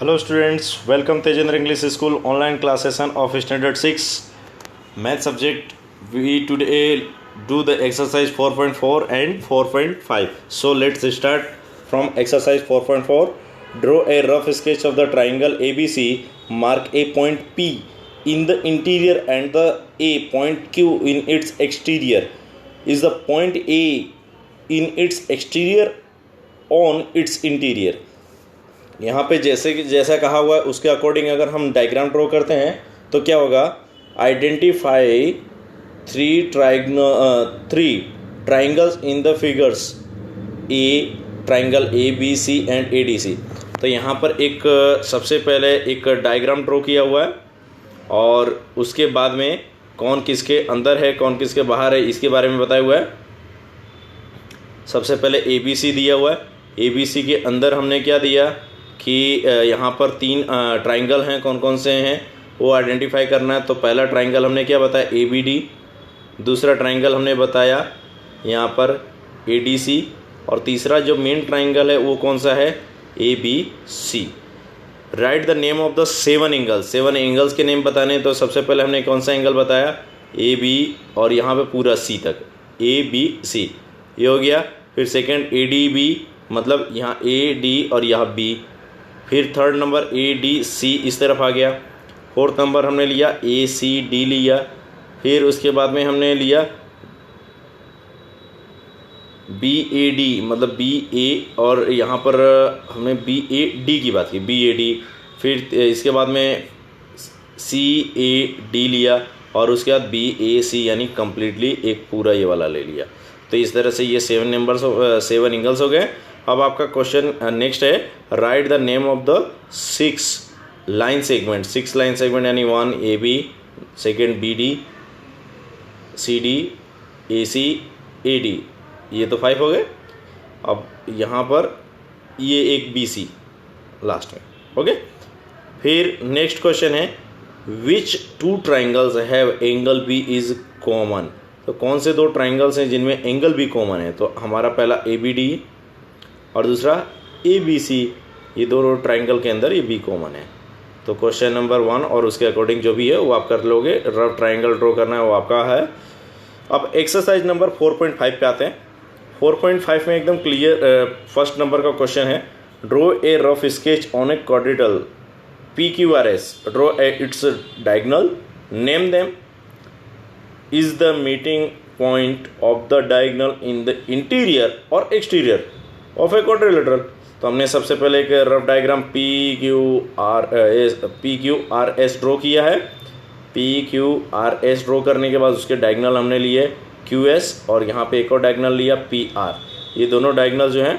Hello students, welcome Tejendra English School online class session of standard 6 math subject. We today do the exercise 4.4 and 4.5. So let's start from exercise 4.4. Draw a rough sketch of the triangle ABC. Mark a point P in the interior and the A point Q in its exterior. Is the point A in its exterior on its interior? यहाँ पे जैसा कहा हुआ है उसके according अगर हम diagram draw करते हैं तो क्या होगा, identify three triangles in the figures a, triangle a b c and a d c. तो यहाँ पर एक सबसे पहले एक डायग्राम ड्रॉ किया हुआ है और उसके बाद में कौन किसके अंदर है कौन किसके बाहर है इसके बारे में बताया हुआ है। सबसे पहले ए बी सी दिया हुआ है, ए बी सी के अंदर हमने क्या दिया कि यहाँ पर तीन ट्राइंगल हैं, कौन कौन से हैं वो आइडेंटिफाई करना है। तो पहला ट्राइंगल हमने क्या बताया, ए बी डी। दूसरा ट्राइंगल हमने बताया यहाँ पर ए डी सी, और तीसरा जो मेन ट्राइंगल है वो कौन सा है, a b c. Write the name of the seven angles. Seven angles के नेम बताने, तो सबसे पहले हमने कौन सा एंगल बताया, ए बी और यहाँ पे पूरा सी तक, ए बी सी, ये हो गया। फिर सेकंड ए डी बी, मतलब यहाँ ए डी और यहाँ बी। फिर third number a d c इस तरफ आ गया। फोर्थ नंबर हमने लिया ए सी डी लिया। फिर उसके बाद में हमने लिया बी ए डी, मतलब बी ए, और यहाँ पर हमने बी ए डी की बात की, बी ए डी। फिर इसके बाद में सी ए डी लिया और उसके बाद बी ए सी, यानी कम्प्लीटली एक पूरा ये वाला ले लिया। तो इस तरह से ये सेवन एंगल्स हो गए। अब आपका क्वेश्चन नेक्स्ट है, write the name of the six line segment यानी 1 a b, second b d, c d, a c, a d, ये तो 5 हो गए। अब यहाँ पर ये एक बी सी लास्ट में, ओके। फिर नेक्स्ट क्वेश्चन है, which two triangles have angle b is common. तो कौन से दो ट्राइंगल्स हैं जिनमें एंगल बी कॉमन है। तो हमारा पहला ए बी डी और दूसरा ए बी सी, ये दोनों ट्राइंगल के अंदर ये बी कॉमन है। तो क्वेश्चन नंबर 1 और उसके अकॉर्डिंग जो भी है वो आप कर लोगे। रफ ट्राइंगल ड्रॉ करना है वो आपका है। अब एक्सरसाइज नंबर 4.5 पे आते हैं। 4.5 में एकदम क्लियर फर्स्ट नंबर का क्वेश्चन है, draw a rough sketch on a quadrilateral P Q R S, draw its diagonal, name them, is the meeting point of the diagonal in the interior और exterior of a quadrilateral. तो हमने सबसे पहले एक rough diagram P Q R S draw किया है। P Q R S draw करने के बाद उसके डायगोनल हमने लिए क्यू एस, और यहाँ पे एक और डायगोनल लिया पी आर। ये दोनों डायगोनल जो हैं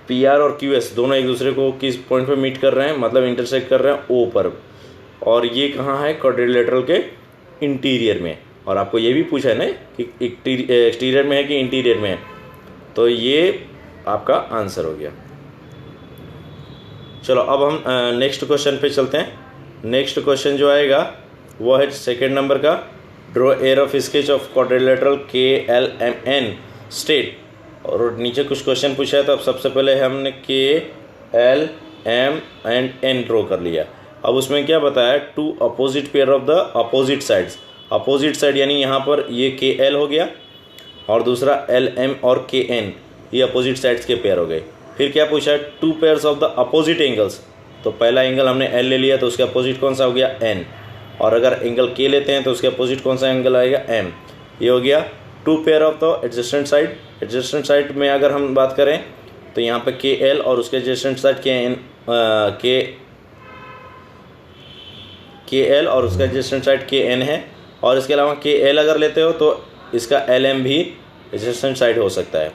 पी आर और क्यू एस दोनों एक दूसरे को किस पॉइंट पे मीट कर रहे हैं, मतलब इंटरसेक्ट कर रहे हैं ओ पर। और ये कहाँ है, क्वाड्रिलेटरल के इंटीरियर में। और आपको ये भी पूछा है ना कि एक्सटीरियर में है कि इंटीरियर में है, तो ये आपका आंसर हो गया। चलो अब हम नेक्स्ट क्वेश्चन पे चलते हैं। नेक्स्ट क्वेश्चन जो आएगा वो है सेकेंड नंबर का, draw a rough sketch of quadrilateral के एल एम एन स्टेट। और नीचे कुछ क्वेश्चन पूछा है, तो अब सबसे पहले हमने k l m and n draw कर लिया। अब उसमें क्या बताया, two opposite pair of the opposite sides. Opposite side यानी यहाँ पर ये के एल हो गया और दूसरा एल एम और के एन, ये अपोजिट साइड्स के पेयर हो गए। फिर क्या पूछा है, two pairs of the opposite angles. तो पहला एंगल हमने एल ले लिया, तो उसके अपोजिट कौन सा हो गया, एन। और अगर एंगल के लेते हैं तो उसके अपोजिट कौन सा एंगल आएगा, एम। ये हो गया two pair of the adjacent side. Adjacent side में अगर हम बात करें तो यहाँ पे के एल और उसके एडजेसेंट साइड के एन, के एल और उसका एडजेसेंट साइड के एन है। और इसके अलावा के एल अगर लेते हो तो इसका एल एम भी एडजेसेंट साइड हो सकता है।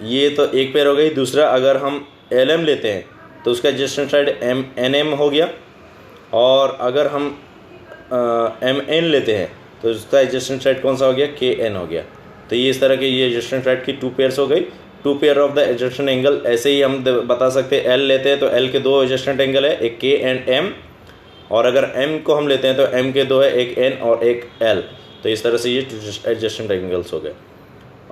ये तो एक पेयर हो गई। दूसरा, अगर हम एल एम लेते हैं तो उसका adjacent side m n m हो गया। और अगर हम एम एन लेते हैं तो उसका एडजेसेंट साइड कौन सा हो गया, के एन हो गया। तो ये इस तरह के ये एडजेसेंट साइड की टू पेयर्स हो गई। Two pair of the adjacent angle, ऐसे ही हम बता सकते हैं, एल लेते हैं तो एल के दो एडजेसेंट एंगल है, एक के एंड एम। और अगर एम को हम लेते हैं तो एम के दो है, एक एन और एक एल। तो इस तरह से ये एडजेसेंट एंगल्स हो गए।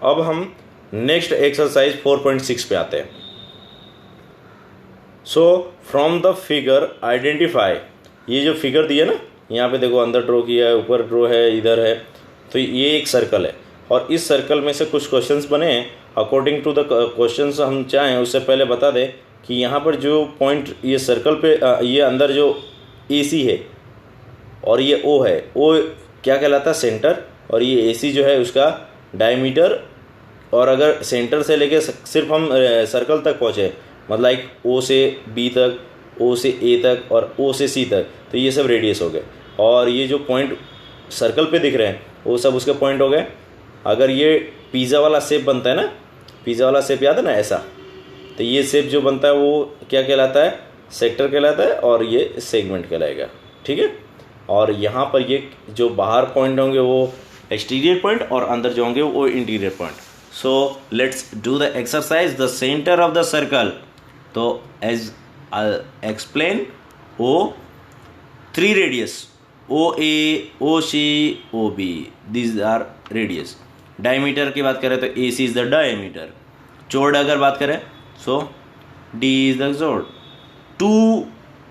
अब हम नेक्स्ट एक्सरसाइज 4.6 पे आते हैं। So from the figure identify, ये जो फिगर दिया ना, यहाँ पे देखो अंदर ड्रॉ किया है, ऊपर ड्रॉ है, इधर है, तो ये एक सर्कल है और इस सर्कल में से कुछ क्वेश्चंस बने हैं। अकॉर्डिंग टू द क्वेश्चंस हम चाहें उससे पहले बता दें कि यहाँ पर जो पॉइंट ये सर्कल पे ये अंदर जो AC है और ये O है, O क्या कहलाता है? सेंटर। और ये AC जो है उसका डायमीटर। और अगर सेंटर से लेके सिर्फ हम सर्कल तक पहुँचे, मतलब लाइक O से B तक, O से A तक और O से C तक, तो ये सब रेडियस हो गए। और ये जो पॉइंट सर्कल पे दिख रहे हैं वो सब उसके पॉइंट हो गए। अगर ये पिज़्ज़ा वाला शेप बनता है ना, पिज़्ज़ा वाला शेप याद है ना ऐसा, तो ये शेप जो बनता है वो क्या कहलाता है? सेक्टर कहलाता है और ये सेगमेंट कहलाएगा। ठीक है। और यहाँ पर ये जो बाहर पॉइंट होंगे वो एक्सटीरियर पॉइंट और अंदर जो होंगे वो interior point. So let's do the exercise. The centre of the circle, तो as I explain, O 3 radius, OA, OC, OB, these are radius. Diameter की बात करें तो AC is the diameter. Chord अगर बात करें so D is the chord. 2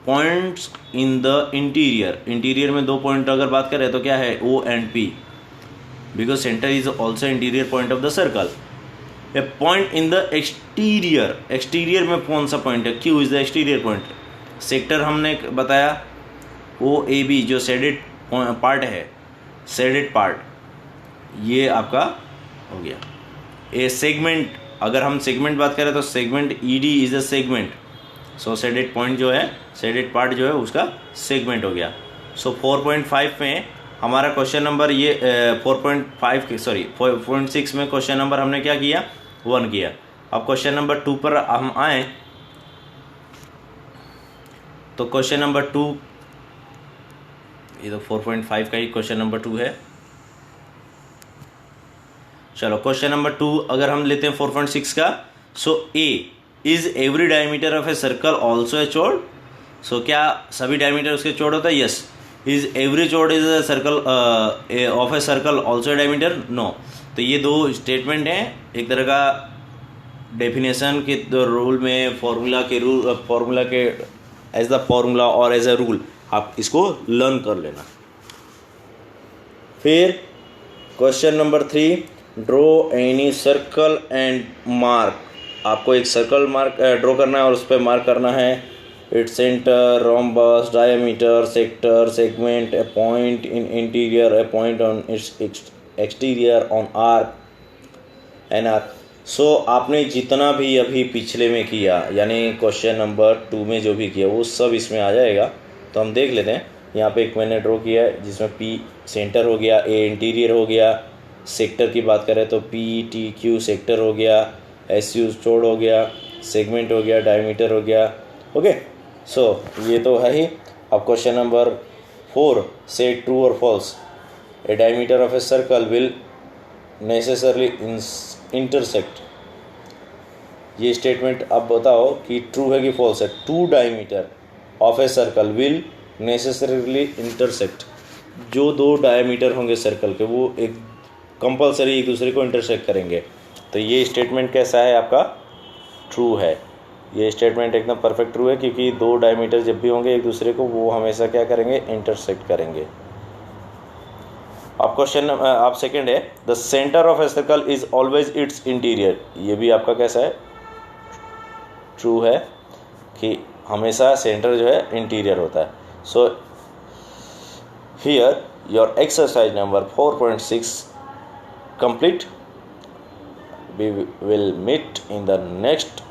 points in the interior, interior में 2 point अगर बात करें तो क्या है? O and P, because centre is also interior point of the circle. A point in the exterior, exterior में कौन सा पॉइंट है? Q is the exterior point. Sector हमने बताया OAB जो शेडेड पार्ट है, शेडेड पार्ट, ये आपका हो गया। ए सेगमेंट, अगर हम सेगमेंट बात करें तो segment ED is a segment. So shaded point जो है, शेडेड पार्ट जो है उसका सेगमेंट हो गया। सो 4.5 में हमारा क्वेश्चन नंबर ये 4.6 में क्वेश्चन नंबर हमने क्या किया? 1 किया। अब क्वेश्चन नंबर 2 पर हम आए तो क्वेश्चन नंबर 2, ये तो 4.5 का ही क्वेश्चन नंबर 2 है। चलो क्वेश्चन नंबर 2 अगर हम लेते हैं 4.6 का, so A is every diameter of a circle also a chord. So क्या सभी डायमीटर उसके चौड़ होता है? Yes. Is every chord is a circle of a circle also a diameter? No. तो ये 2 स्टेटमेंट हैं, एक तरह का डेफिनेशन के रूल में, फॉर्मूला के एज द फॉर्मूला और एज अ रूल आप इसको लर्न कर लेना। फिर question number 3, draw any circle and mark. आपको एक सर्कल मार्क ड्रॉ करना है और उस पर मार्क करना है its centre, rhombus, diameter, sector, segment, a point in interior, a point on its exterior, on arc an arc. So आपने जितना भी अभी पिछले में किया, यानी क्वेश्चन नंबर 2 में जो भी किया वो सब इसमें आ जाएगा। तो हम देख लेते हैं। यहाँ पे एक मैंने ड्रॉ किया है जिसमें P सेंटर हो गया, A इंटीरियर हो गया, सेक्टर की बात करें तो PTQ सेक्टर हो गया, SU चौड़ हो गया, सेगमेंट हो गया, डायमीटर हो गया। ओके, सो ये तो है ही। अब क्वेश्चन नंबर 4 से ट्रू और false. A diameter of a circle will necessarily intersect. ये स्टेटमेंट आप बताओ कि ट्रू है कि फॉल्स है। 2 diameter of a circle will necessarily intersect. जो 2 डायमीटर होंगे सर्कल के वो एक कंपलसरी एक दूसरे को इंटरसेक्ट करेंगे। तो ये स्टेटमेंट कैसा है आपका? ट्रू है। ये स्टेटमेंट एकदम परफेक्ट ट्रू है, क्योंकि 2 डायमीटर जब भी होंगे एक दूसरे को वो हमेशा क्या करेंगे? इंटरसेक्ट करेंगे। अब क्वेश्चन आप सेकंड है, the centre of a circle is always it's interior. ये भी आपका कैसा है? ट्रू है कि हमेशा सेंटर जो है इंटीरियर होता है। So here your exercise number 4.6 complete. We will meet in the next